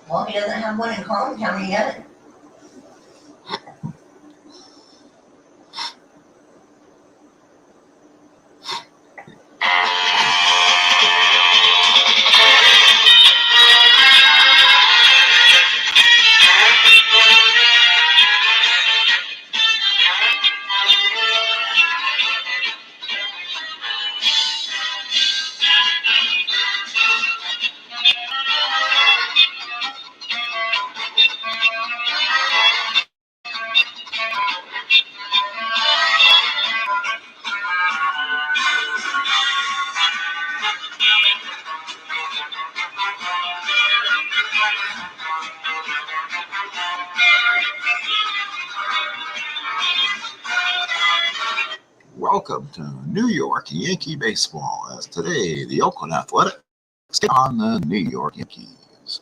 Well, he doesn't have one in Collin County yet. Welcome to New York Yankee baseball, as today the Oakland Athletics take on the New York Yankees.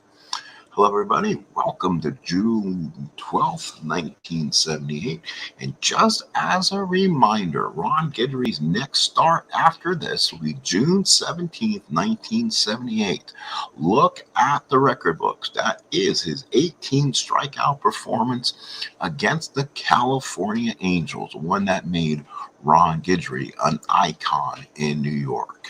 Hello, everybody. Welcome to June 12th, 1978. And just as a reminder, Ron Guidry's next start after this will be June 17th, 1978. Look at the record books. That is his 18 strikeout performance against the California Angels, one that made Ron Guidry an icon in New York.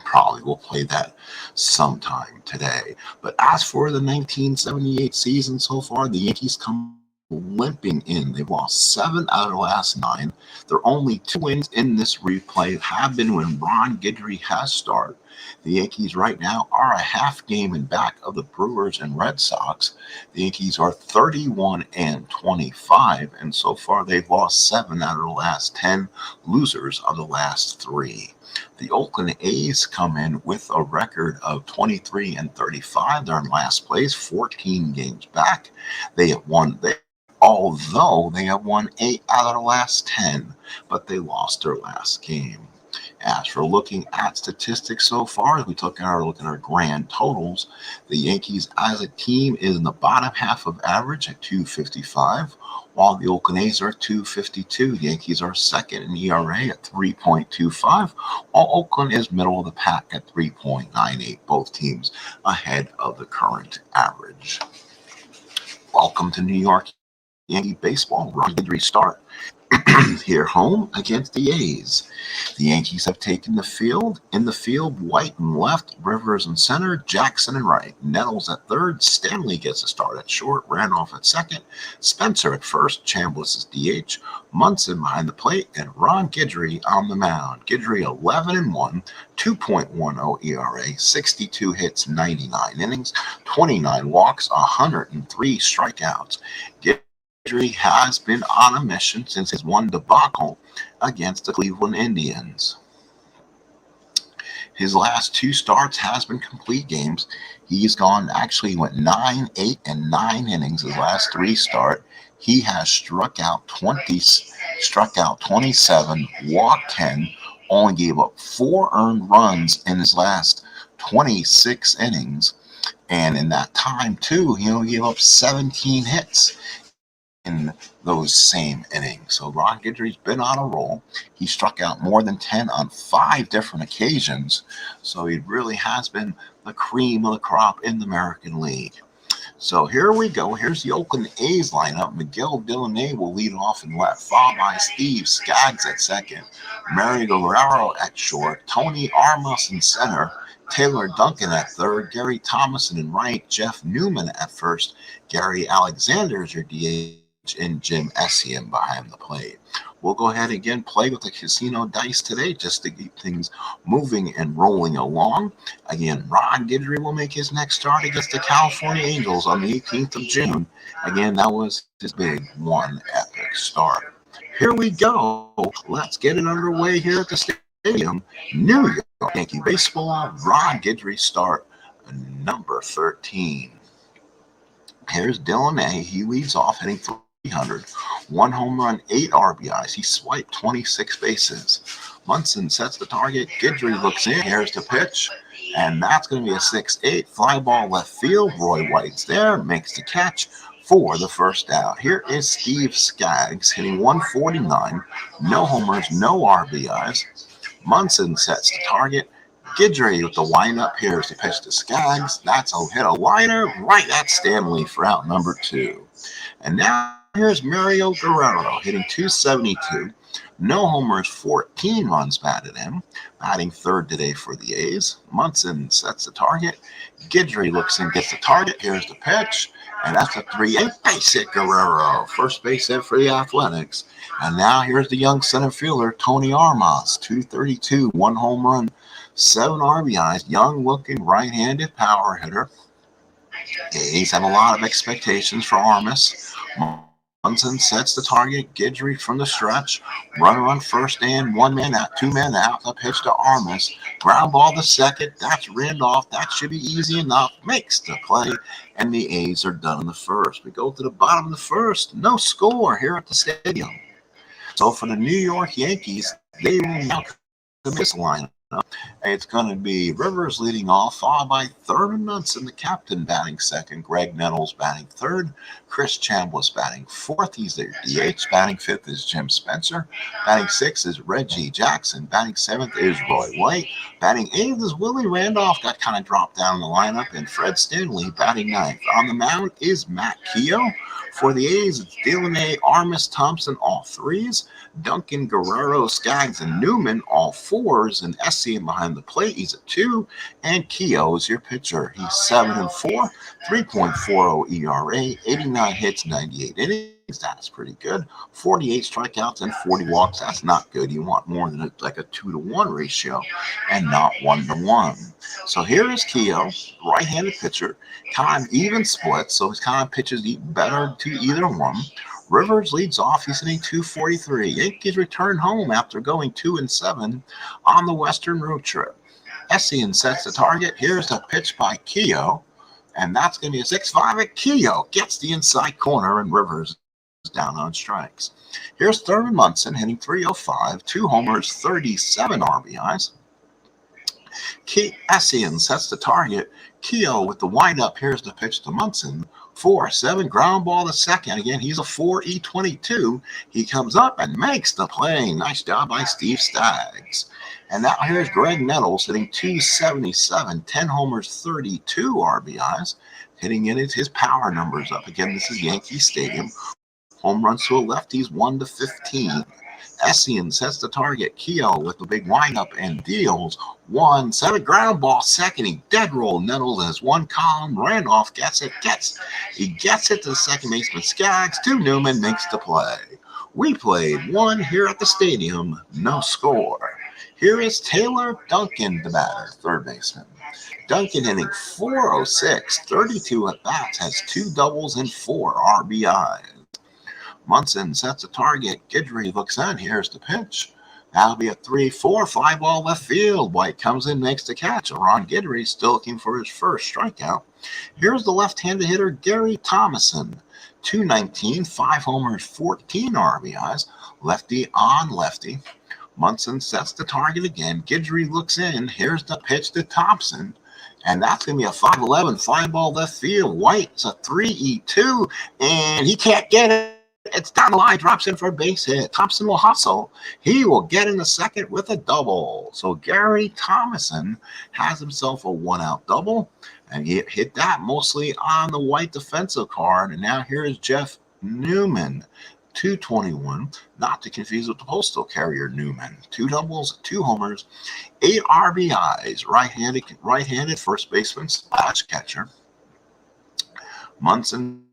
Probably will play that sometime today. But as for the 1978 season so far, the Yankees come limping in. They've lost 7 out of the last 9. Their only 2 wins in this replay have been when Ron Guidry has started. The Yankees right now are a half game in back of the Brewers and Red Sox. The Yankees are 31-25, and so far they've lost 7 out of the last 10, losers of the last 3. The Oakland A's come in with a record of 23-35. They're in last place, 14 games back. Although they have won 8 out of the last 10, but they lost their last game. As for looking at statistics so far, as we look at our grand totals, the Yankees as a team is in the bottom half of average at 255, while the Oakland A's are 252. The Yankees are second in ERA at 3.25, while Oakland is middle of the pack at 3.98, both teams ahead of the current average. Welcome to New York Yankee baseball. Ron Guidry start here home against the A's. The Yankees have taken the field. In the field, White in left, Rivers in center, Jackson in right. Nettles at third, Stanley gets a start at short, Randolph at second, Spencer at first, Chambliss is DH, Munson behind the plate, and Ron Guidry on the mound. Guidry 11-1, 2.10 ERA, 62 hits, 99 innings, 29 walks, 103 strikeouts. Guidry has been on a mission since his one debacle against the Cleveland Indians. His last 2 starts has been complete games. He went 9, 8, and 9 innings his last 3 start. He has struck out 27, walked 10, only gave up 4 earned runs in his last 26 innings. And in that time, too, he only gave up 17 hits in those same innings. So Ron Guidry's been on a roll. He struck out more than 10 on 5 different occasions. So he really has been the cream of the crop in the American League. So here we go. Here's the Oakland A's lineup. Miguel Delaunay will lead off in left, followed by Steve Skaggs at second, Mary Guerrero at short, Tony Armas in center, Taylor Duncan at third, Gary Thomason in right, Jeff Newman at first, Gary Alexander is your DH, and Jim Essien behind the plate. We'll go ahead again, play with the casino dice today just to keep things moving and rolling along. Again, Ron Guidry will make his next start against the California Angels on the 18th of June. Again, that was his big one epic start. Here we go. Let's get it underway here at the stadium. New York Yankee baseball, Ron Guidry start number 13. Here's Delaunay. He leads off hitting 300, 1 home run, 8 RBIs. He swiped 26 bases. Munson sets the target. Guidry looks in. Here's the pitch. And that's going to be a 6-8 fly ball left field. Roy White's there, makes the catch for the first out. Here is Steve Skaggs hitting 149. No homers, no RBIs. Munson sets the target. Guidry with the windup. Here's the pitch to Skaggs. That's a hit a liner right at Stanley for out number 2. And now here's Mario Guerrero hitting 272. No homers, 14 runs batted in. Batting third today for the A's. Munson sets the target. Guidry looks and gets the target. Here's the pitch. And that's a 3-8 base hit, Guerrero. First base hit for the Athletics. And now here's the young center fielder, Tony Armas. 232, 1 home run, 7 RBIs. Young looking right-handed power hitter. A's have a lot of expectations for Armas. Munson sets the target. Guidry from the stretch. Runner on first and 1 man out, 2 men out. The pitch to Armas. Ground ball to second. That's Randolph. That should be easy enough. Makes the play. And the A's are done in the first. We go to the bottom of the first. No score here at the stadium. So for the New York Yankees, they will now come this lineup. It's going to be Rivers leading off, followed by Thurman Munson, the captain, batting second. Greg Nettles batting third. Chris Chambliss batting fourth. He's their DH. Batting fifth is Jim Spencer. Batting sixth is Reggie Jackson. Batting seventh is Roy White. Batting eighth is Willie Randolph. Got kind of dropped down in the lineup. And Fred Stanley batting ninth. On the mound is Matt Keough. For the A's, it's Delaney, Armas, Thompson, all threes. Duncan, Guerrero, Skaggs, and Newman, all fours. And Essien behind the plate, he's a 2. And Keough is your pitcher. He's 7-4, 3.40 ERA, 89 hits, 98 innings. That's pretty good. 48 strikeouts and 40 walks. That's not good. You want more than like a 2-to-1 ratio and not 1-to-1. So here is Keough, right-handed pitcher, kind of even split, so his kind of pitches better to either one. Rivers leads off. He's hitting 243. Yankees return home after going 2-7 on the Western road trip. Essien sets the target. Here's the pitch by Keough, and that's going to be a 6-5 at Keough. Gets the inside corner, and Rivers is down on strikes. Here's Thurman Munson hitting 305, 2 homers, 37 RBIs. Essien sets the target. Keough with the windup. Here's the pitch to Munson. 4-7 ground ball to second. Again, he's a 4-E22. He comes up and makes the play. Nice job by Steve Skaggs. And now here's Greg Nettles hitting 277, 10 homers, 32 RBIs. Hitting in his power numbers up. Again, this is Yankee Stadium. Home runs to a lefties, 1-15. Essien sets the target. Keough with the big windup and deals 1-7 ground ball second. He dead roll. Nettles has one column. Randolph gets it. He gets it to the second baseman Skaggs. To Newman, makes the play. We played 1 here at the stadium. No score. Here is Taylor Duncan, the batter, third baseman. Duncan hitting 406, 32 at bats, has 2 doubles and 4 RBIs. Munson sets a target. Guidry looks in. Here's the pitch. That'll be a 3-4 fly ball left field. White comes in, makes the catch. Ron Guidry still looking for his first strikeout. Here's the left-handed hitter, Gary Thomason. 219, 5 homers, 14 RBIs. Lefty on lefty. Munson sets the target again. Guidry looks in. Here's the pitch to Thompson. And that's going to be a 5-11 fly ball left field. White's a 3-E2, and he can't get it. It's down the line, drops in for a base hit. Thompson will hustle. He will get in the second with a double. So Gary Thomason has himself a 1-out double, and he hit that mostly on the White defensive card. And now here's Jeff Newman, 221, not to confuse with the postal carrier Newman. 2 doubles, 2 homers, 8 RBIs. Right-handed first baseman / catcher. Munson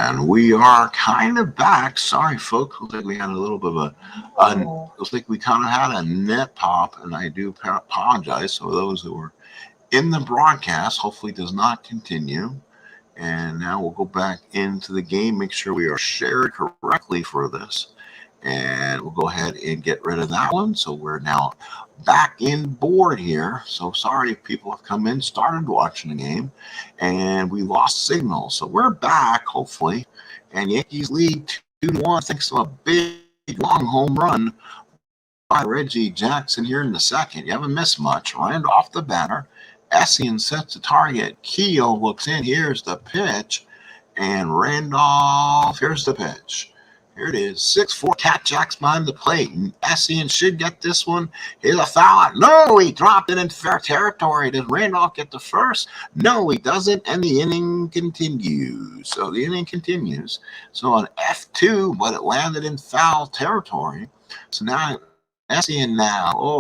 And we are kind of back. Sorry, folks. Looks like we had a little bit of looks like we kind of had a net pop, and I do apologize for those who were in the broadcast. Hopefully it does not continue. And now we'll go back into the game, make sure we are shared correctly for this. And we'll go ahead and get rid of that one. So we're now back in board here. So sorry if people have come in, started watching the game, and we lost signal. So we're back, hopefully. And Yankees lead 2-1 thanks to a big, long home run by Reggie Jackson here in the second. You haven't missed much. Randolph the batter. Essien sets the target. Keough looks in. Here's the pitch. And Randolph, here's the pitch. Here it is. 6-4 Cat Jacks behind the plate. Essien should get this one. Here's a foul. No, he dropped it in fair territory. Does Randolph get the first? No, he doesn't. And the inning continues. So the inning continues. So on F2, but it landed in foul territory. So now Essien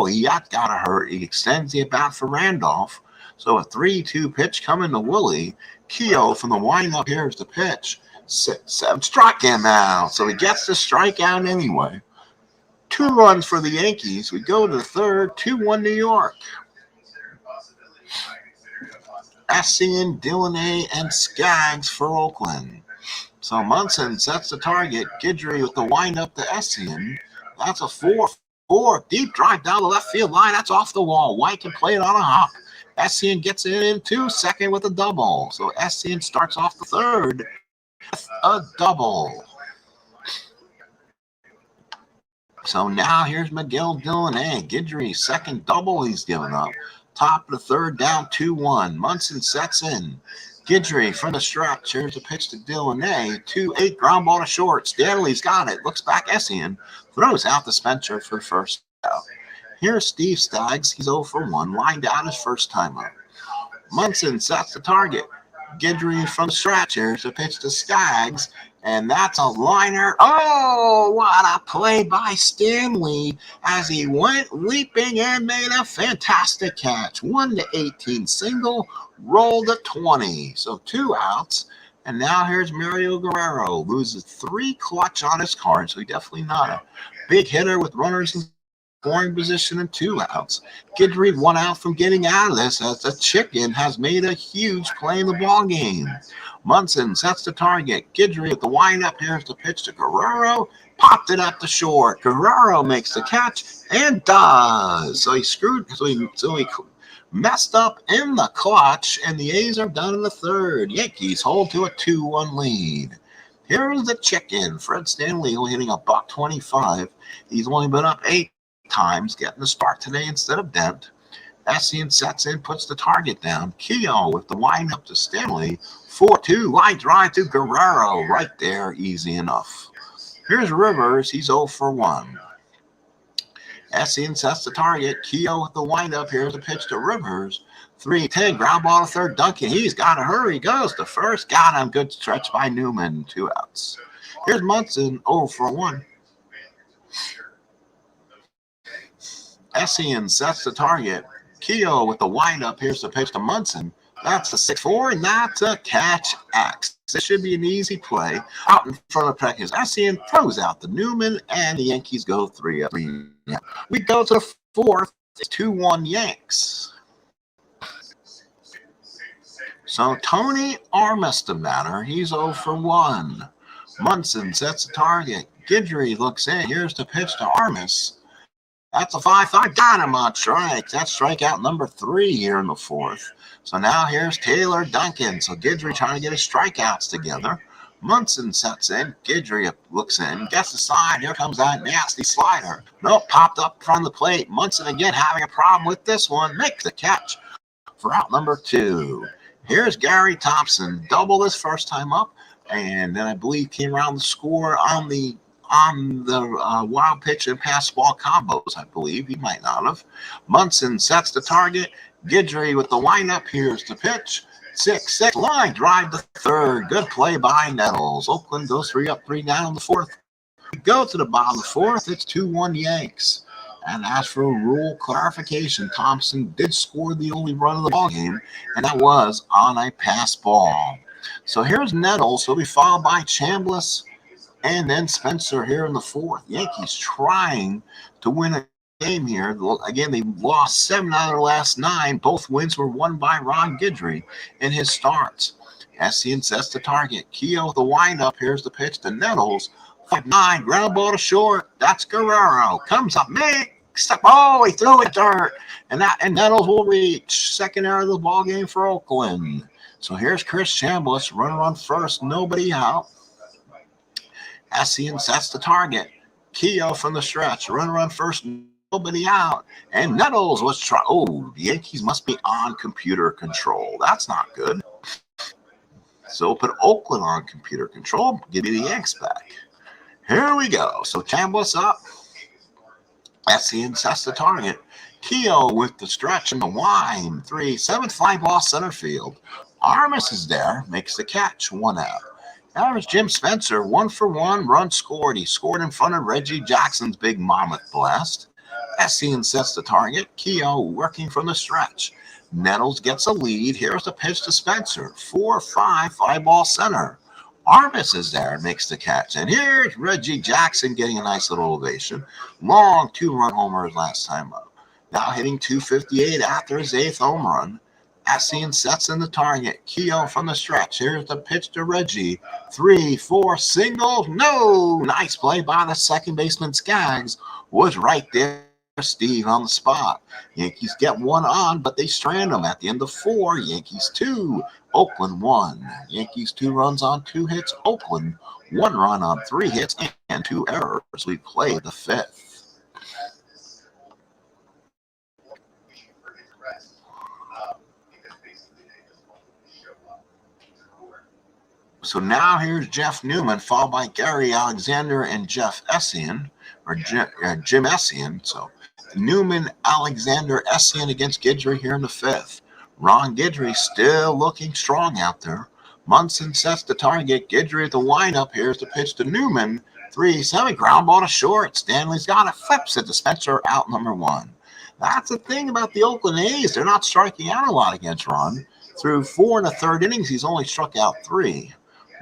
he got to hurt. He extends the at-bat for Randolph. So a 3-2 pitch coming to Willie. Keough from the windup. Here's the pitch. 6-7 struck him out. So he gets the strikeout anyway. 2 runs for the Yankees. We go to the third. 2-1 New York. Essien, Dillane, and Skaggs for Oakland. So Munson sets the target. Guidry with the windup to Essien. That's a 4-4. Deep drive down the left field line. That's off the wall. White can play it on a hop. Essien gets it into second with a double. So Essien starts off the third with a double. So now here's Miguel Dillane. Guidry, second double he's given up. Top of the third, down 2-1. Munson sets in. Guidry from the stretch. Here's a pitch to Dillane. 2-8 ground ball to short. Stanley's got it. Looks back. Essien throws out the Spencer for the first out. Here's Steve Skaggs. He's 0 for 1. Lined out his first time up. Munson sets the target. Guidry from the stretch. Here's a pitch to Skaggs. And that's a liner. Oh, what a play by Stanley as he went leaping and made a fantastic catch. 1-18 single, rolled to 20. So 2 outs. And now here's Mario Guerrero. Loses 3 clutch on his card. So he definitely not a big hitter with runners in scoring position and 2 outs. Guidry 1 out from getting out of this as the chicken has made a huge play in the ball game. Munson sets the target. Guidry at the windup. Here's the pitch to Guerrero. Popped it up the short. Guerrero makes the catch and does. So he messed up in the clutch, and the A's are done in the third. Yankees hold to a 2-1 lead. Here's the chicken. Fred Stanley only hitting a $125. He's only been up 8 times, getting the start today instead of Dent. Essien sets in, puts the target down. Keough with the windup to Stanley. 4-2, line drive to Guerrero. Right there, easy enough. Here's Rivers. He's 0 for 1. Essien sets the target. Keough with the windup. Here's a pitch to Rivers. 3-10, ground ball to third. Duncan. He's got to hurry. Goes to first. Got him. Good stretch by Newman. 2 outs. Here's Munson. 0 for 1. Essien sets the target. Keough with the windup. Here's the pitch to Munson. That's a 6-4, and that's a catch X. This should be an easy play. Out in front of Prekis. Essien throws out the Newman, and the Yankees go 3-3. We go to the fourth. 2-1 Yanks. So Tony Armas the batter. He's 0 for 1. Munson sets the target. Guidry looks in. Here's the pitch to Armas. That's a 5-5. Got him on strikes. That's strikeout number 3 here in the fourth. So now here's Taylor Duncan. So Guidry trying to get his strikeouts together. Munson sets in. Guidry looks in. Gets the side. Here comes that nasty slider. Nope, popped up from the plate. Munson again having a problem with this one. Makes the catch for out number 2. Here's Gary Thompson. Double his first time up. And then I believe came around the score on the wild pitch and pass ball combos, I believe. He might not have. Munson sets the target. Guidry with the windup. Here's the pitch. 6-6. Line drive to third. Good play by Nettles. Oakland goes 3 up, 3 down in the fourth. We go to the bottom of the fourth. It's 2-1 Yanks. And as for rule clarification, Thompson did score the only run of the ball game, and that was on a pass ball. So here's Nettles. He'll be followed by Chambliss and then Spencer here in the fourth. Yankees trying to win a game here. Again, they lost 7 out of their last 9. Both wins were won by Ron Guidry in his starts. Essien sets the target. Keough the windup. Here's the pitch to Nettles. 5-9, ground ball to short. That's Guerrero. Comes up, makes up. Oh, he threw it dirt. And Nettles will reach. Second error of the ball game for Oakland. So here's Chris Chambliss. Runner on first. Nobody out. Essien sets the target. Keough from the stretch. Runner on first. Nobody out. And Nettles was trying. Oh, the Yankees must be on computer control. That's not good. So put Oakland on computer control. Give me the Yanks back. Here we go. So Chambliss up. Essien sets the target. Keough with the stretch and the wind. 3-7 fly ball center field. Armas is there. Makes the catch. 1 out. Now there's Jim Spencer. 1 for 1. Run scored. He scored in front of Reggie Jackson's big mammoth blast. Essien sets the target. Keough working from the stretch. Nettles gets a lead. Here's the pitch to Spencer. 4-5 fly ball center. Armas is there and makes the catch. And here's Reggie Jackson getting a nice little ovation. Long 2-run homer last time up. Now hitting 258 after his 8th home run. Essien sets in the target. Keough from the stretch. Here's the pitch to Reggie. 3-4 single. No! Nice play by the second baseman. Skaggs was right there. Steve on the spot. Yankees get 1 on, but they strand them at the end of 4. Yankees 2, Oakland 1. Yankees 2 runs on 2 hits. Oakland 1 run on 3 hits and 2 errors. We play the 5th. So now here's Jeff Newman, followed by Gary Alexander and Jeff Essien, or Jim Essien. So Newman, Alexander, Essien against Guidry here in the 5th. Ron Guidry still looking strong out there. Munson sets the target. Guidry at the windup. Here's the pitch to Newman. 3-7 ground ball to short. Stanley's got it. Flips it to Spencer, out number 1. That's the thing about the Oakland A's. They're not striking out a lot against Ron. Through 4 1/3 innings, he's only struck out 3.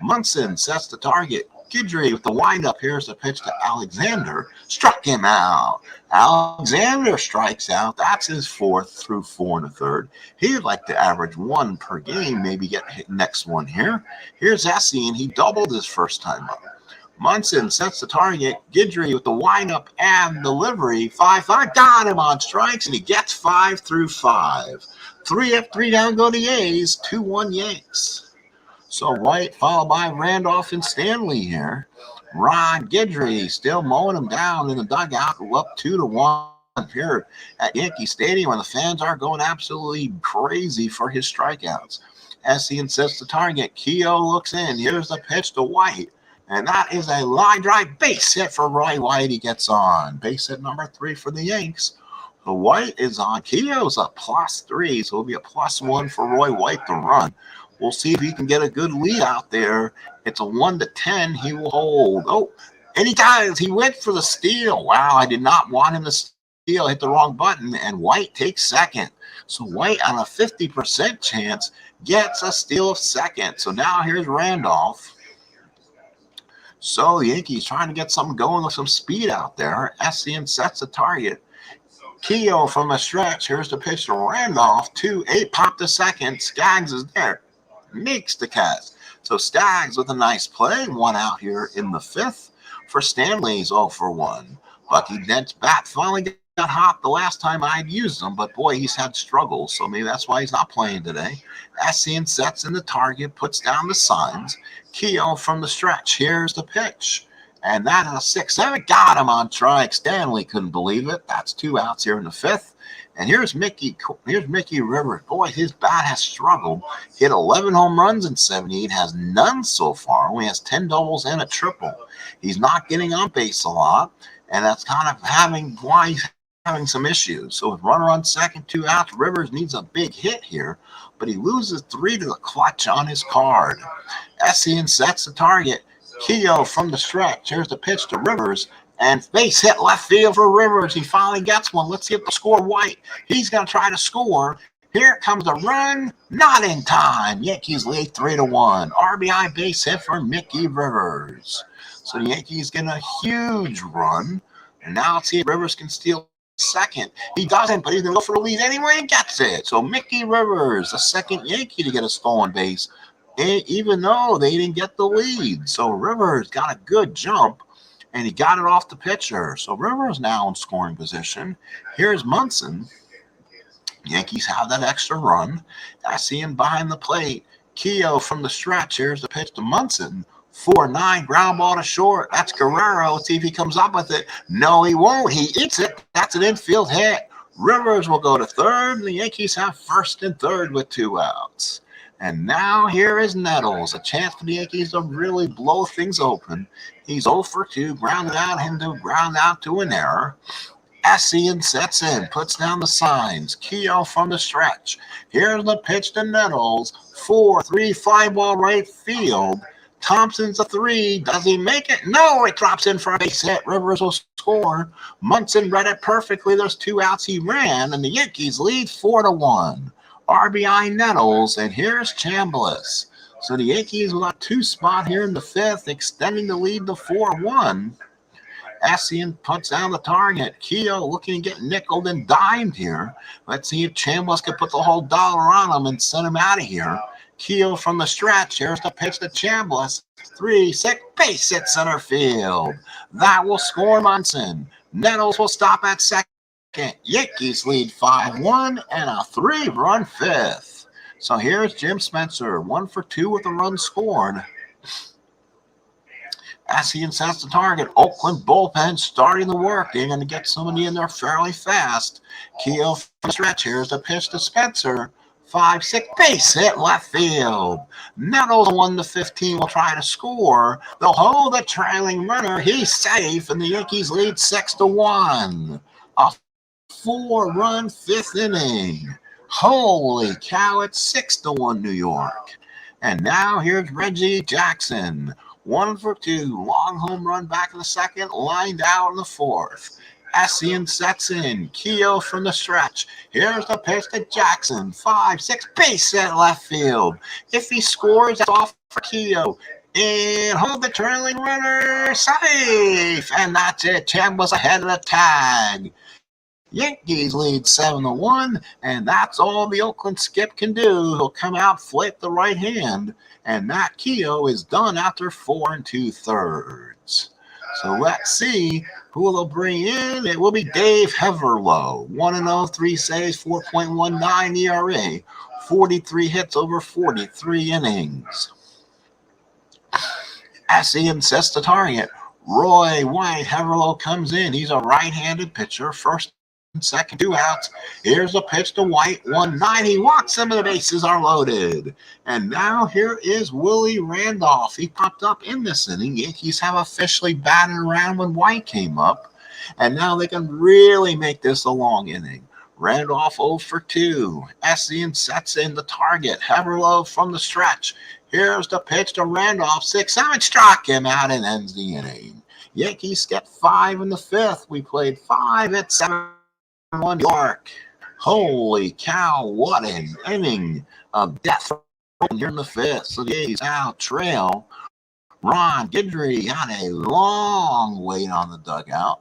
Munson sets the target. Guidry with the windup. Here's the pitch to Alexander. Struck him out. Alexander strikes out. That's his 4th through 4 1/3. He'd like to average 1 per game, maybe get hit next one here. Here's Essien. He doubled his first time up. Munson sets the target. Guidry with the windup and delivery. 5-5. Got him on strikes, and he gets 5 through 5. 3 up, 3 down go the A's. 2-1 Yanks. So White followed by Randolph and Stanley here. Ron Guidry still mowing him down in the dugout. Up 2-1 here at Yankee Stadium, where the fans are going absolutely crazy for his strikeouts. Essien sets the target. Keough looks in. Here's the pitch to White. And that is a line drive base hit for Roy White. He gets on. Base hit number 3 for the Yanks. So White is on. Keough's a +3, so it'll be a +1 for Roy White to run. We'll see if he can get a good lead out there. It's a 1-10. He will hold. Oh, and he does. He went for the steal. Wow, I did not want him to steal. Hit the wrong button, and White takes second. So White, on a 50% chance, gets a steal of second. So now here's Randolph. So the Yankees trying to get something going with some speed out there. Essien sets the target. Keough from the stretch. Here's the pitch to Randolph. 2-8, pop to second. Skaggs is there. Makes the catch. So Skaggs with a nice play. 1 out here in the 5th. For Stanley's 0 for 1. Bucky Dent's bat finally got hot the last time I'd used him, but boy, he's had struggles, so maybe that's why he's not playing today. Essien sets in the target, puts down the signs. Keough from the stretch. Here's the pitch. And that is a 6-7. Got him on strike. Stanley couldn't believe it. That's 2 outs here in the 5th. And here's Mickey Rivers. Boy, his bat has struggled. Hit 11 home runs in 78. Has none so far. Only has 10 doubles and a triple. He's not getting on base a lot. And that's kind of why he's having some issues. So with runner on second, 2 outs, Rivers needs a big hit here. But he loses 3 to the clutch on his card. Essien sets the target. Keough from the stretch. Here's the pitch to Rivers. And base hit left field for Rivers. He finally gets one. Let's see if the score White. He's going to try to score. Here comes a run, not in time. Yankees lead 3-1. RBI base hit for Mickey Rivers. So the Yankees get a huge run. And now let's see if Rivers can steal second. He doesn't, but he's going to go for the lead anyway and gets it. So Mickey Rivers, the second Yankee to get a stolen base, even though they didn't get the lead. So Rivers got a good jump, and he got it off the pitcher. So Rivers now in scoring position. Here's Munson. Yankees have that extra run. I see him behind the plate. Keough from the stretch. Here's the pitch to Munson. 4-9, ground ball to short. That's Guerrero. Let's see if he comes up with it. No, he won't. He eats it. That's an infield hit. Rivers will go to third. And the Yankees have first and third with 2 outs. And now here is Nettles. A chance for the Yankees to really blow things open. He's 0 for 2. Grounded out. Him to ground out to an error. Essien sets in, puts down the signs. Keough from the stretch. Here's the pitch to Nettles. 4-3, fly ball right field. Thompson's a 3. Does he make it? No, it drops in for a base hit. Rivers will score. Munson read it perfectly. There's 2 outs he ran, and the Yankees lead 4-1. RBI Nettles, and here's Chambliss. So the Yankees will have 2 spot here in the 5th, extending the lead to 4-1. Essien puts down the target. Keough looking to get nickeled and dimed here. Let's see if Chambliss can put the whole dollar on him and send him out of here. Keough from the stretch. Here's the pitch to Chambliss. 3-6, base hit center field. That will score Munson. Nettles will stop at second. Yankees lead 5-1 and a 3-run 5th. So here's Jim Spencer. 1 for 2 with a run scored. Essien sets the target. Oakland bullpen starting the work. They're going to get somebody in there fairly fast. Keough from the stretch. Here's the pitch to Spencer. 5-6, base hit left field. Nettles 1-15 will try to score. They'll hold the trailing runner. He's safe, and the Yankees lead 6-1. A 4-run 5th inning. Holy cow, it's 6-1 New York. And now here's Reggie Jackson. 1 for 2, long home run back in the 2nd, lined out in the 4th. Essien sets in. Keough from the stretch. Here's the pitch to Jackson. 5-6, base hit left field. If he scores, that's off for Keough. And hold the trailing runner safe. And that's it. Chambliss ahead of the tag. Yankees lead 7-1, and that's all the Oakland skip can do. He'll come out, flip the right hand, and Matt Keough is done after 4 2/3. So let's see who they'll bring in. It will be Dave Heverlow. 1-0, 3 saves, 4.19 ERA, 43 hits over 43 innings. Essien sets the target. Roy White, Heverlow comes in. He's a right-handed pitcher. First and second, 2 outs. Here's the pitch to White. 1-9. He walks him, and the bases are loaded. And now here is Willie Randolph. He popped up in this inning. Yankees have officially batted around when White came up. And now they can really make this a long inning. Randolph 0 for 2. Essien sets in the target. Heverlow from the stretch. Here's the pitch to Randolph. 6-7, struck him out and ends the inning. Yankees get 5 in the 5th. We played 5 at 7-1 New York. Holy cow, what an inning of death here in the 5th. So the Yankees now trail. Ron Guidry had a long wait on the dugout.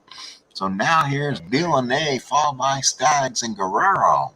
So now here's Villeneuve, followed by Staggs and Guerrero.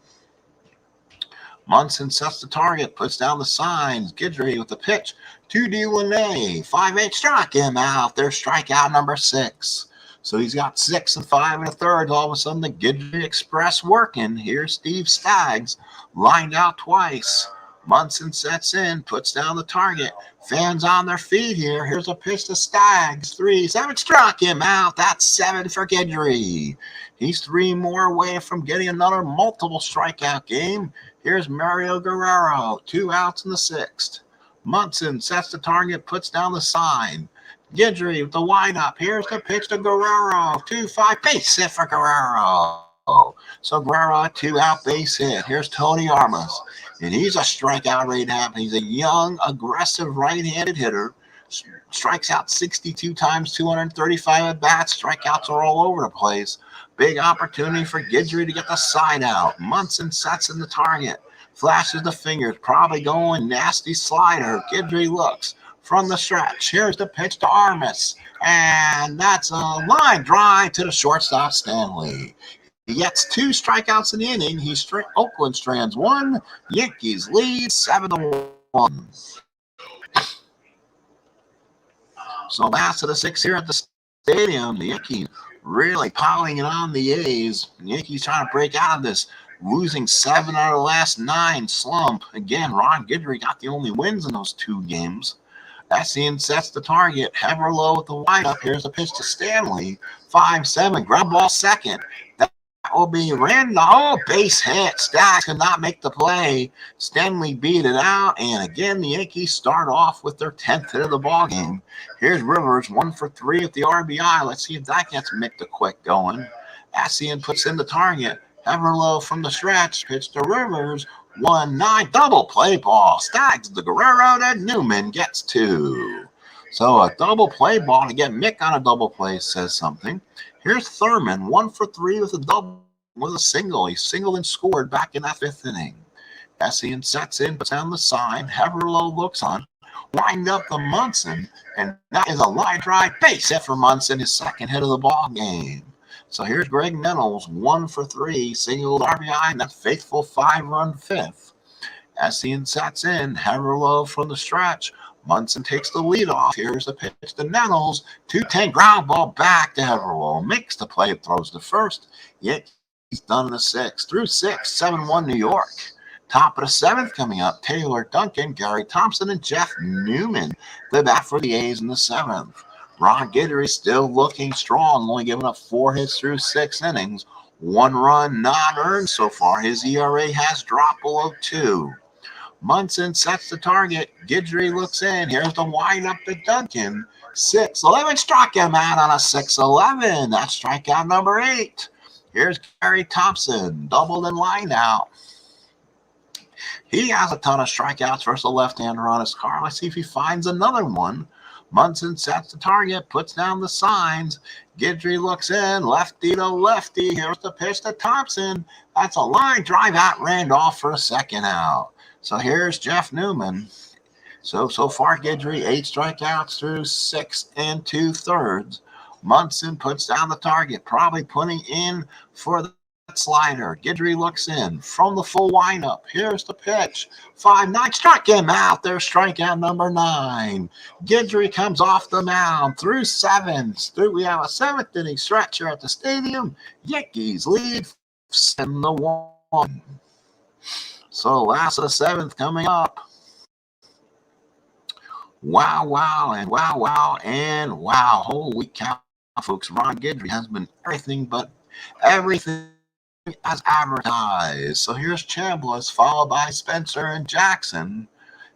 Munson sets the target, puts down the signs. Guidry with the pitch to Villeneuve. 5-8, struck him out. There's strikeout number 6. So he's got 6 and 5 1/3. All of a sudden, the Guidry Express working. Here's Steve Staggs, lined out twice. Munson sets in, puts down the target. Fans on their feet here. Here's a pitch to Staggs. 3-7, struck him out. That's 7 for Guidry. He's 3 more away from getting another multiple strikeout game. Here's Mario Guerrero, 2 outs in the 6th. Munson sets the target, puts down the sign. Guidry with the windup. Here's the pitch to Guerrero. 2-5, base hit for Guerrero. So Guerrero, a 2-out base hit. Here's Tony Armas. And he's a strikeout rate happen. He's a young, aggressive right-handed hitter. Strikes out 62 times, 235 at bats. Strikeouts are all over the place. Big opportunity for Guidry to get the side out. Munson sets in the target. Flashes the fingers. Probably going nasty slider. Guidry looks from the stretch. Here's the pitch to Armas. And that's a line drive to the shortstop, Stanley. He gets 2 strikeouts in the inning. Oakland strands 1. Yankees lead 7-1. So last of the 6 here at the stadium. The Yankees really piling it on the A's. The Yankees trying to break out of this losing 7 out of the last 9 slump. Again, Ron Guidry got the only wins in those 2 games. Essien sets the target. Heverlow with the windup. Here's the pitch to Stanley. 5-7. Ground ball second. That will be Randall. Base hit. Stacks could not make the play. Stanley beat it out. And again, the Yankees start off with their 10th hit of the ball game. Here's Rivers, 1 for 3 at the RBI. Let's see if that gets Mick the Quick going. Essien puts in the target. Heverlow from the stretch. Pitch to Rivers. 1-9. Double play ball. Stacks the Guerrero to Newman. Gets 2. So a double play ball to get Mick on a double play says something. Here's Thurman. 1 for 3 with a double. With a single. He singled and scored back in that 5th inning. Essien sets in, puts down the sign. Heverlow looks on. Wind up the Munson. And that is a line drive base hit for Munson. His 2nd hit of the ball game. So here's Greg Nettles, 1 for 3, single RBI, and that faithful 5-run 5th. Essien sets in, Heverlow from the stretch. Munson takes the lead off. Here's the pitch to Nettles. 2-10 ground ball back to Heverlow. Makes the play, throws to first. Yet he's done in the 6th. Through 6, 7-1 New York. Top of the 7th coming up, Taylor Duncan, Gary Thompson, and Jeff Newman. The bat for the A's in the 7th. Ron Guidry still looking strong, only giving up 4 hits through 6 innings. 1 run not earned so far. His ERA has dropped below 2. Munson sets the target. Guidry looks in. Here's the windup to Duncan. 6-11. Struck him out on a 6-11. That's strikeout number 8. Here's Gary Thompson. Doubled and lined out. He has a ton of strikeouts versus a left-hander on his car. Let's see if he finds another one. Munson sets the target, puts down the signs. Guidry looks in, lefty to lefty. Here's the pitch to Thompson. That's a line drive out Randolph for a 2nd out. So here's Jeff Newman. So far, Guidry, 8 strikeouts through 6 2/3. Munson puts down the target, probably putting in for the slider. Guidry looks in from the full windup. Here's the pitch. 5-9. Struck him out. There's strikeout number 9. Guidry comes off the mound through 7s. We have a 7th inning stretch here at the stadium. Yankees lead 7-1. So last of the 7th coming up. Wow, and wow. Holy cow, folks. Ron Guidry has been everything but everything as advertised. So here's Chambliss, followed by Spencer and Jackson.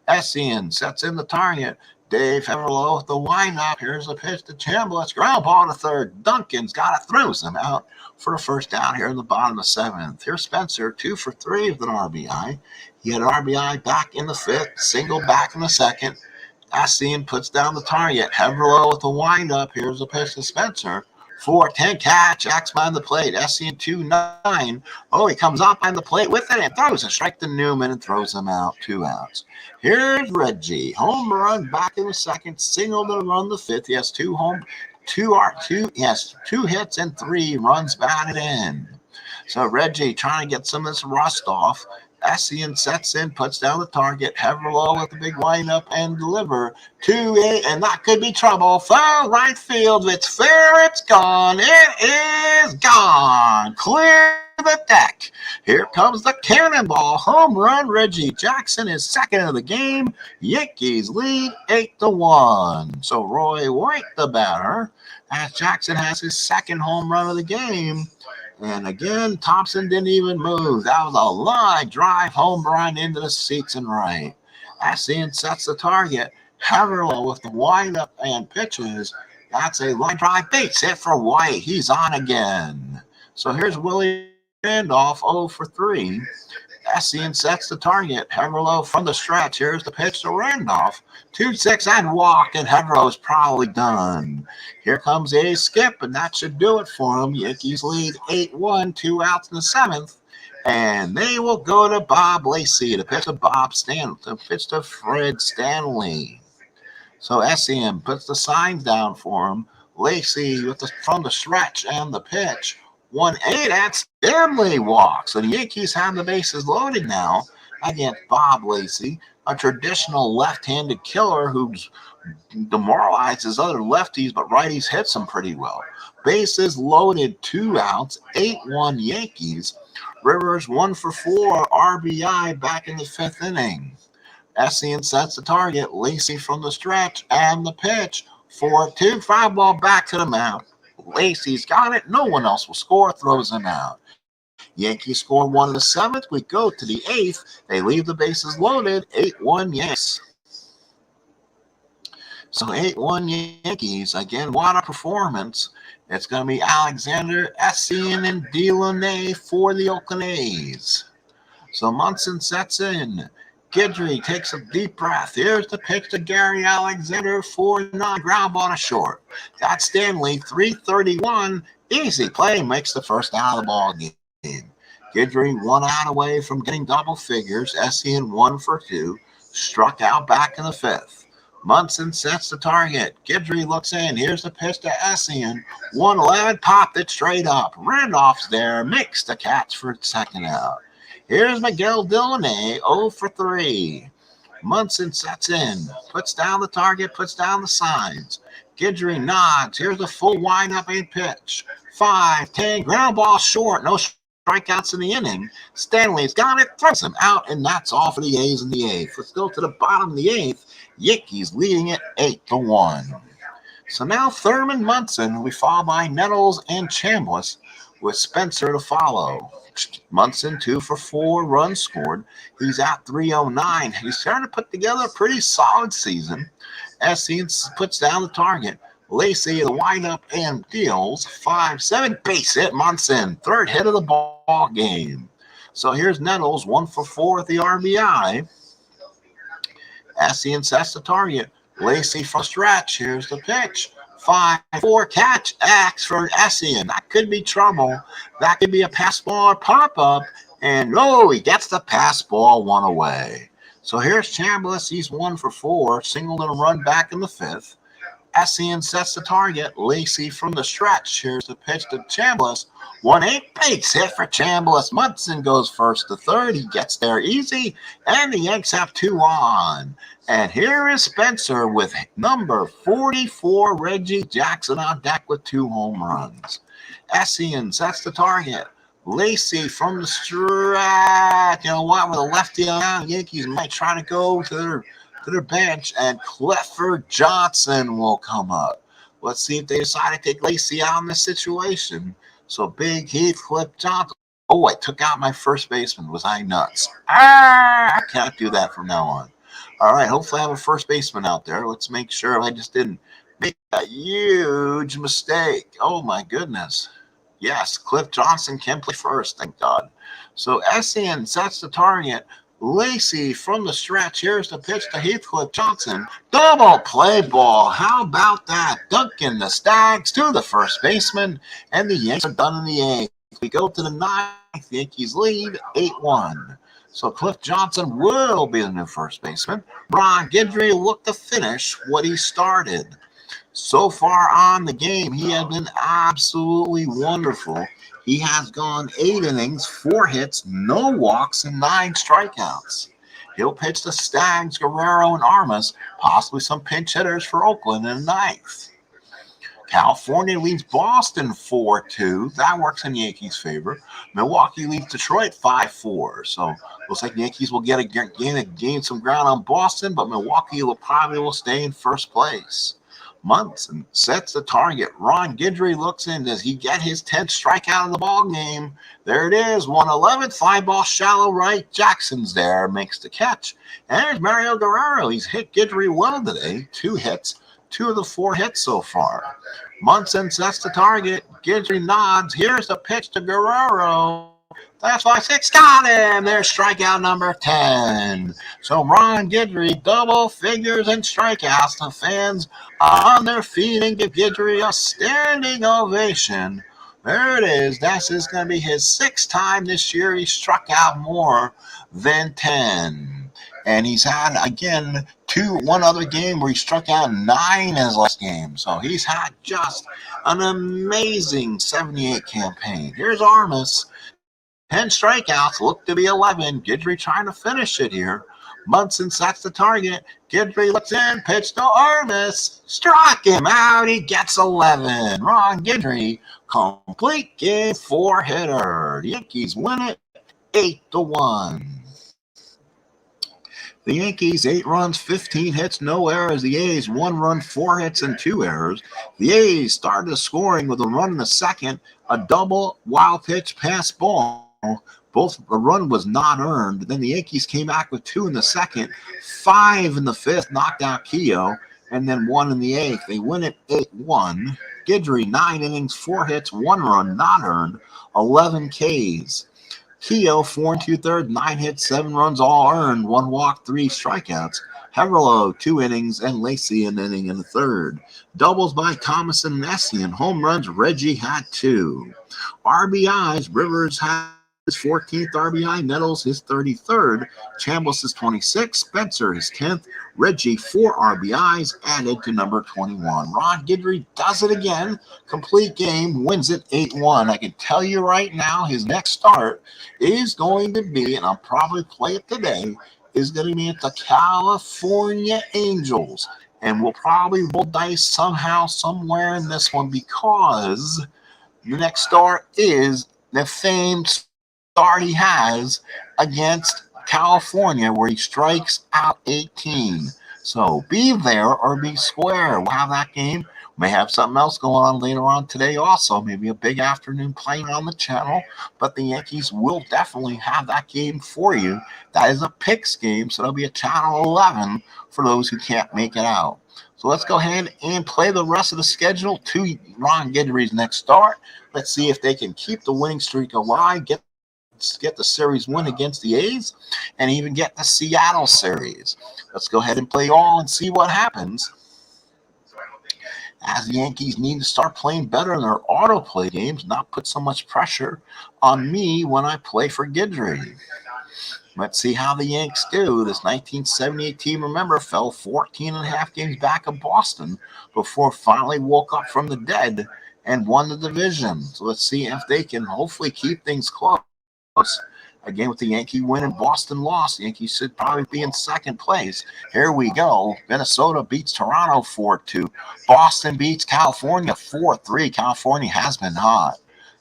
Essien sets in the target. Dave Heverlow with the windup. Here's the pitch to Chambliss. Ground ball to 3rd. Duncan's got it, throws him out for a 1st down here in the bottom of the 7th. Here's Spencer, 2 for 3 with an RBI. He had an RBI back in the 5th, single back in the 2nd. Essien puts down the target. Heverlow with the windup. Here's the pitch to Spencer. 4-10 catch. Jacks behind the plate. Essien 2-9. Oh, he comes out behind the plate with it and throws a strike to Newman and throws him out. 2 outs. Here's Reggie. Home run back in the 2nd. Single to run the 5th. He has 2 hits and 3 runs batted in. So Reggie trying to get some of this rust off. Essien sets in, puts down the target. Heverlow with the big windup and deliver. 2-8, and that could be trouble. Foul right field. It's fair. It's gone. It is gone. Clear the deck. Here comes the cannonball. Home run. Reggie Jackson is 2nd of the game. Yankees lead 8-1. So Roy White, the batter, as Jackson has his 2nd home run of the game. And again, Thompson didn't even move. That was a line drive home run into the seats and right. Essien sets the target. Heverlow with the windup and pitches. That's a line drive base hit for White. He's on again. So here's Willie Randolph, 0 for 3. Essien sets the target. Heverlo from the stretch. Here's the pitch to Randolph. 2-6 and walk, and Heverlo's probably done. Here comes a skip, and that should do it for him. Yankees lead 8-1, 2 outs in the seventh. And they will go to Bob Lacey to pitch to Fred Stanley. So Essien puts the signs down for him. Lacey from the stretch and the pitch. 1-8 at Stanley walks. So the Yankees have the bases loaded now against Bob Lacey, a traditional left-handed killer who's demoralizes other lefties, but righties hits them pretty well. Bases loaded, 2 outs, 8-1 Yankees. Rivers 1 for 4, RBI back in the 5th inning. Essien sets the target. Lacey from the stretch and the pitch. 4-2, 5 ball back to the mound. Lacey's got it. No one else will score. Throws him out. Yankees score 1 in the 7th. We go to the 8th. They leave the bases loaded. 8-1 Yankees. So 8-1 Yankees. Again, what a performance. It's going to be Alexander, Essien, and Delaney for the Oakland A's. So Munson sets in. Guidry takes a deep breath. Here's the pitch to Gary Alexander for 9. Ground ball to short. That's Stanley, 331. Easy play, makes the first out of the ball game. Guidry 1 out away from getting double figures. Essien 1 for 2. Struck out back in the 5th. Munson sets the target. Guidry looks in. Here's the pitch to Essien. 111, popped it straight up. Randolph's there, makes the catch for second out. Here's Miguel Delaney, 0 for 3. Munson sets in, puts down the target, puts down the signs. Guidry nods. Here's the full windup and pitch. 5-10, ground ball short. No strikeouts in the inning. Stanley's got it, throws him out, and that's all for the A's in the 8th. Let's go to the bottom of the 8th. Yankees leading it 8-1. So now Thurman, Munson, we follow by Nettles and Chambliss with Spencer to follow. Munson 2 for 4, runs scored. He's at 309. He's starting to put together a pretty solid season. Essien puts down the target. Lacey the windup and deals 5-7 base hit. Munson, 3rd hit of the ball game. So here's Nettles 1 for 4 at the RBI. Essien sets the target. Lacey from stretch. Here's the pitch. 5-4 catch. X for Essien. That could be trouble. That could be a pass ball or pop-up. And he gets the pass ball 1 away. So here's Chambliss. He's 1 for 4. Singled and a run back in the 5th. Essien sets the target. Lacey from the stretch. Here's the pitch to Chambliss. 1-8 base hit for Chambliss. Munson goes 1st to 3rd. He gets there easy. And the Yanks have 2 on. And here is Spencer with number 44, Reggie Jackson on deck with 2 home runs. Essien sets the target. Lacey from the stretch. You know what? With a lefty on, Yankees might try to go to their bench, and Clifford Johnson will come up. Let's see if they decide to take Lacey out in this situation. So big Heathcliff Johnson. Oh, I took out my first baseman. Was I nuts? I can't do that from now on. All right, hopefully I have a first baseman out there. Let's make sure I just didn't make a huge mistake. Oh, my goodness. Yes, Cliff Johnson can play first, thank God. So Essien sets the target. Lacey from the stretch. Here's the pitch to Heathcliff Johnson. Double play ball. How about that? Dunking the Stags to the first baseman, and the Yankees are done in the 8th. We go to the 9th. Yankees lead 8-1. So Cliff Johnson will be the new first baseman. Ron Guidry looked to finish what he started. So far on the game, he has been absolutely wonderful. He has gone 8 innings, 4 hits, no walks, and 9 strikeouts. He'll pitch the Stags, Guerrero, and Armas, possibly some pinch hitters for Oakland in the 9th. California leads Boston 4-2. That works in Yankees' favor. Milwaukee leads Detroit 5-4. So looks like Yankees will gain some ground on Boston, but Milwaukee will probably stay in first place. Munson sets the target. Ron Guidry looks in. Does he get his 10th strikeout of the ball game? There it is. 111, fly ball shallow right. Jackson's there, makes the catch. And there's Mario Guerrero. He's hit Guidry well today. 2 hits, 2 of the 4 hits so far. Munson sets the target. Guidry nods. Here's the pitch to Guerrero. That's 5-6. Got him. There's strikeout number 10. So Ron Guidry, double figures in strikeouts. The fans are on their feet and give Guidry a standing ovation. There it is. That's going to be his 6th time this year he struck out more than 10. And he's had, again, one other game where he struck out 9 in his last game. So he's had just an amazing 78 campaign. Here's Armas. 10 strikeouts, look to be 11. Guidry trying to finish it here. Munson sets the target. Guidry looks in, pitch to Armas. Struck him out. He gets 11. Ron Guidry, complete game 4-hitter. The Yankees win it 8-1. The Yankees, 8 runs, 15 hits, no errors. The A's, 1 run, 4 hits, and 2 errors. The A's started the scoring with a run in the second, a double, wild pitch, pass ball. Both the run was not earned. Then the Yankees came back with 2 in the second, 5 in the fifth, knocked out Keough, and then 1 in the eighth. They win it 8-1. Guidry, 9 innings, 4 hits, 1 run, not earned, 11 Ks. Keough, 4 2/3, 9 hits, 7 runs, all earned, 1 walk, 3 strikeouts. Haverlow, 2 innings, and Lacey an inning in the third. Doubles by Thomas and Nessian. Home runs, Reggie had 2. RBIs, Rivers had his 14th RBI, Nettles his 33rd, Chambliss his 26th, Spencer his 10th, Reggie 4 RBIs added to number 21. Ron Guidry does it again, complete game, wins it 8-1. I can tell you right now his next start is going to be, and I'll probably play it today, is going to be at the California Angels. And we'll probably roll dice somehow, somewhere in this one, because the next start is the famed start he has against California where he strikes out 18. So be there or be square. We'll have that game. We may have something else going on later on today also, maybe a big afternoon playing on the channel, but the Yankees will definitely have that game for you. That is a picks game, so there'll be a channel 11 for those who can't make it out. So let's go ahead and play the rest of the schedule to Ron Guidry's next start. Let's see if they can keep the winning streak alive, get the series win against the A's, and even get the Seattle series. Let's go ahead and play all and see what happens, as the Yankees need to start playing better in their autoplay games, not put so much pressure on me when I play for Guidry. Let's see how the Yanks do. This 1978 team, remember, fell 14 and a half games back of Boston before finally woke up from the dead and won the division. So let's see if they can hopefully keep things close. Again, with the Yankee win and Boston loss, the Yankees should probably be in second place. Here we go. Minnesota beats Toronto 4-2. Boston beats California 4-3. California has been hot.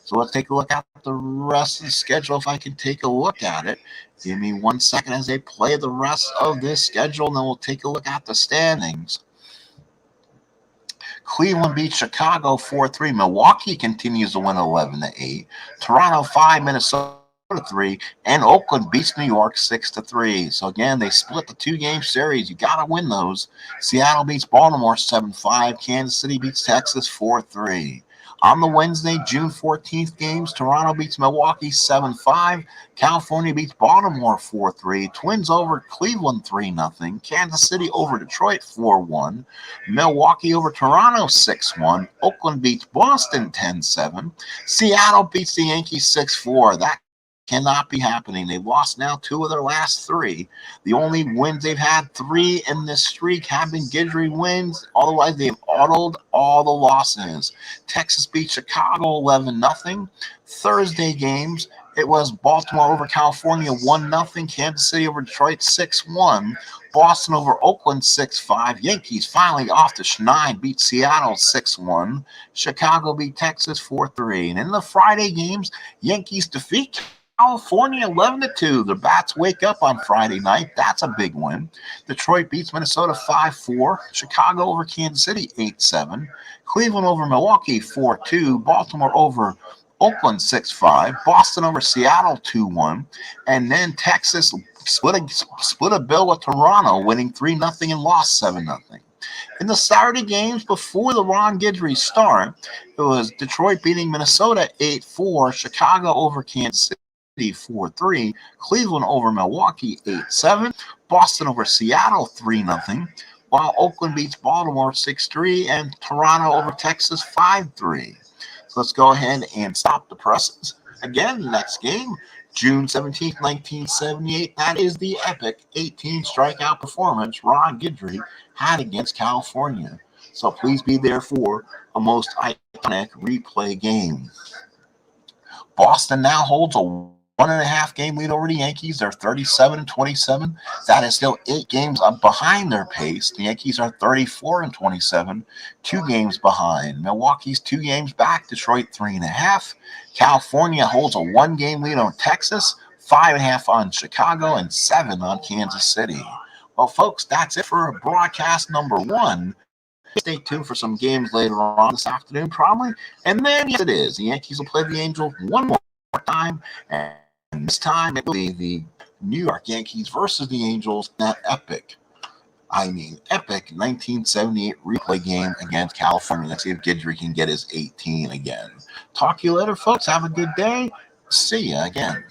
So let's take a look at the rest of the schedule if I can take a look at it. Give me 1 second as they play the rest of this schedule, and then we'll take a look at the standings. Cleveland beats Chicago 4-3. Milwaukee continues to win 11-8. Toronto 5, Minnesota 3, and Oakland beats New York 6-3. So again, they split the 2-game series. You got to win those. Seattle beats Baltimore 7-5. Kansas City beats Texas 4-3. On the Wednesday, June 14th games, Toronto beats Milwaukee 7-5. California beats Baltimore 4-3. Twins over Cleveland 3-0. Kansas City over Detroit 4-1. Milwaukee over Toronto 6-1. Oakland beats Boston 10-7. Seattle beats the Yankees 6-4. That cannot be happening. They've lost now 2 of their last 3. The only wins they've had 3 in this streak have been Guidry wins. Otherwise, they've autoed all the losses. Texas beat Chicago 11-0. Thursday games, it was Baltimore over California 1-0. Kansas City over Detroit 6-1. Boston over Oakland 6-5. Yankees finally off the schneid, beat Seattle 6-1. Chicago beat Texas 4-3. And in the Friday games, Yankees defeat California 11-2. The Bats wake up on Friday night. That's a big win. Detroit beats Minnesota 5-4. Chicago over Kansas City 8-7. Cleveland over Milwaukee 4-2. Baltimore over Oakland 6-5. Boston over Seattle 2-1. And then Texas split a bill with Toronto, winning 3-0 and lost 7-0. In the Saturday games before the Ron Guidry start, it was Detroit beating Minnesota 8-4. Chicago over Kansas City 4-3. Cleveland over Milwaukee 8-7. Boston over Seattle 3-0. While Oakland beats Baltimore 6-3 and Toronto over Texas 5-3. So let's go ahead and stop the presses. Again, next game, June 17th, 1978. That is the epic 18 strikeout performance Ron Guidry had against California. So please be there for a most iconic replay game. Boston now holds a 1.5 game lead over the Yankees. They're 37-27. That is still 8 games up behind their pace. The Yankees are 34-27, 2 games behind. Milwaukee's 2 games back. Detroit 3.5. California holds a 1 game lead on Texas, 5.5 on Chicago, and 7 on Kansas City. Well, folks, that's it for broadcast number 1. Stay tuned for some games later on this afternoon, probably. And then, yes, it is. The Yankees will play the Angels one more time. And this time, it will be the New York Yankees versus the Angels. That epic 1978 replay game against California. Let's see if Guidry can get his 18 again. Talk to you later, folks. Have a good day. See you again.